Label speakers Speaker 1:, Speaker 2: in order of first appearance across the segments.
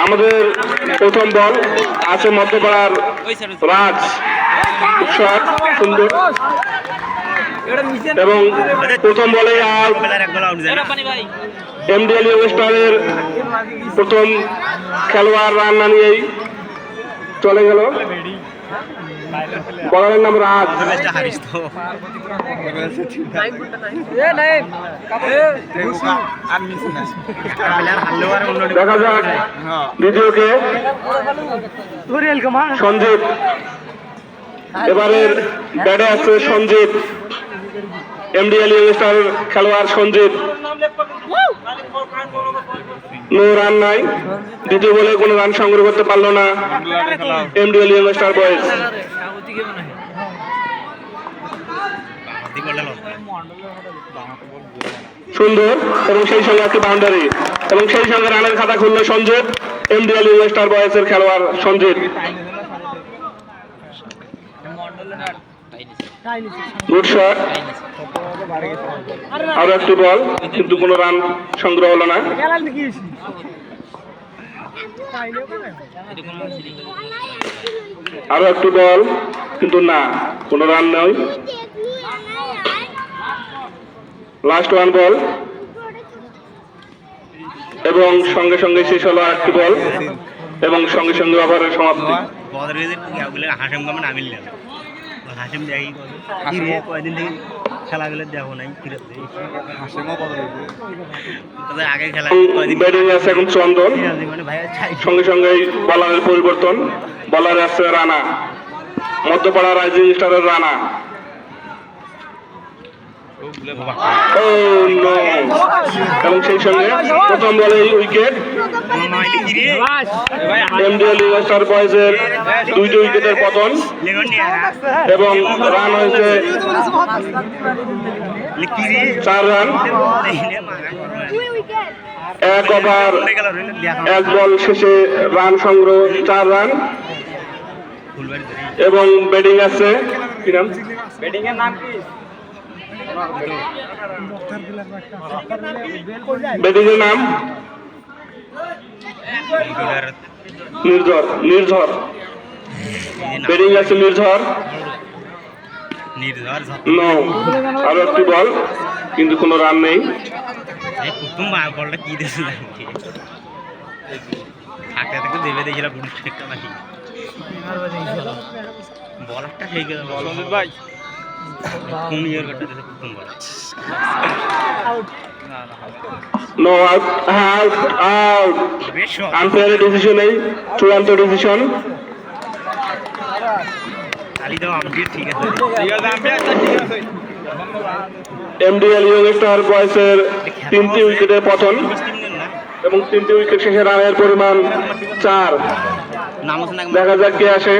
Speaker 1: আমাদের প্রথম বল আছে মধ্যপাড়ার রাজ, শট সুন্দর, এবং প্রথম বলে আউট। এমডিএল ইয়ং স্টারের প্রথম খেলোয়াড় রান না নিয়েই চলে গেল। বলারের নাম রাজ। দেখা যাক দ্বিতীয়কে সঞ্জিত, এবারের ব্যাটে আছে সঞ্জিত, এমডিএল ইয়ং স্টার খেলোয়াড় সঞ্জিত। নো রান নাই, দ্বিতীয় বলে কোনো রান সংগ্রহ করতে পারলো না এমডিএল ইয়ং স্টার বয়েজ। সুন্দর, এবং সেই সঙ্গে একটি বাউন্ডারি, এবং সেই সঙ্গে রানের খাতা খুলল সঞ্জিত, এমডিএল ইয়ং স্টার বয়েজের খেলোয়াড় সঞ্জিত। গুড শট, আরো একটি বল, কিন্তু কোনো রান সংগ্রহ হলো না। আরো একটি বল, কিন্তু না, কোনো রান নয়। লাস্ট ওয়ান বল, এবং সঙ্গে সঙ্গে শেষ হলো একটি বল, এবং সঙ্গে সঙ্গে ওভারের সমাপ্তি। ব্যাটিং আছে এখন চন্দন, সঙ্গে সঙ্গে বলারের পরিবর্তন, বলারে আছে রানা, মধ্যপাড়া রাইজিং স্টারের রানা। এবং সেই সঙ্গে প্রথম বলে উইকেট, এমডিএল ইয়ং স্টার বয়েজের 2টি উইকেটের পতন, এবং রান হয়েছে 4 রান। 1 ওভার 1 বল শেষে রান সংগ্রহ 4 রান। এবং ব্যাটিং আছে, কি নাম ব্যাটিং এর নাম কি? ব্যাটিং এর নাম নির্ঝর। ব্যাটিং আছে নির্ঝর। আরো একটি বল, কিন্তু কোনো রান নেই। বলারটা সেই ভাই no out, out, out, unfair decision, এই চূড়ান্ত ডিসিশন। এমডিএল ইয়ং স্টার বয়েজের 3টি উইকেটের পতন, এবং 3টি উইকেট শেষে রানের পরিমাণ 4। দেখা যাক কে আসে।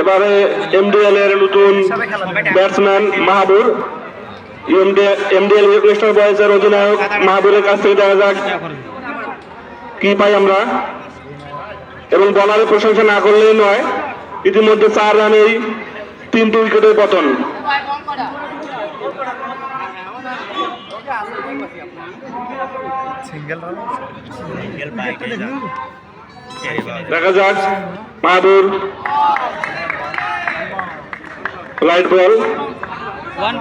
Speaker 1: এবারে এমডিএল এর নতুন batsman Mahbur, MDL young star বয়েজের অধিনায়ক মাহবুরের কাছ থেকে দেখা যাক কি পাই আমরা। এবং বলারের প্রশংসা না করলেই নয়, ইতিমধ্যে 4 রানেই 3টি উইকেটের পতন। দেখা যাক মাহবুর, লাইট বল,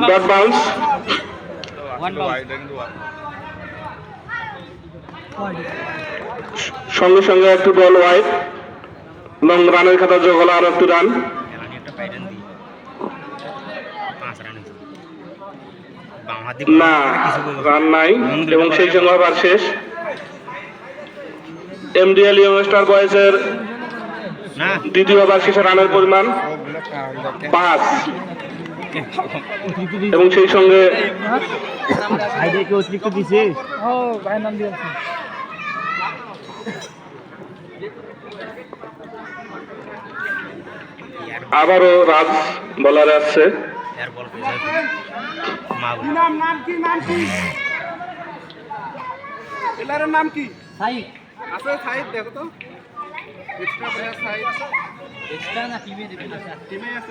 Speaker 1: ডট বাউন্স, সঙ্গে সঙ্গে একটি বল ওয়াইড, এবং রানের খাতা যোগ হলো আরো একটি রান। না, রান নাই, এবং সেই সঙ্গে আবার শেষ। এমডিএল ইয়ং স্টার বয়েজের দ্বিতীয় ওভার শেষে রানের পরিমাণ 5, এবং সেই সঙ্গে আবারও রাজ বলারে আসছে।
Speaker 2: আছে সাইড দেখো তো এক্সট্রা প্লেয়ার সাইড
Speaker 3: এক্সট্রা না টিমে দিবেন
Speaker 2: টিমে আছে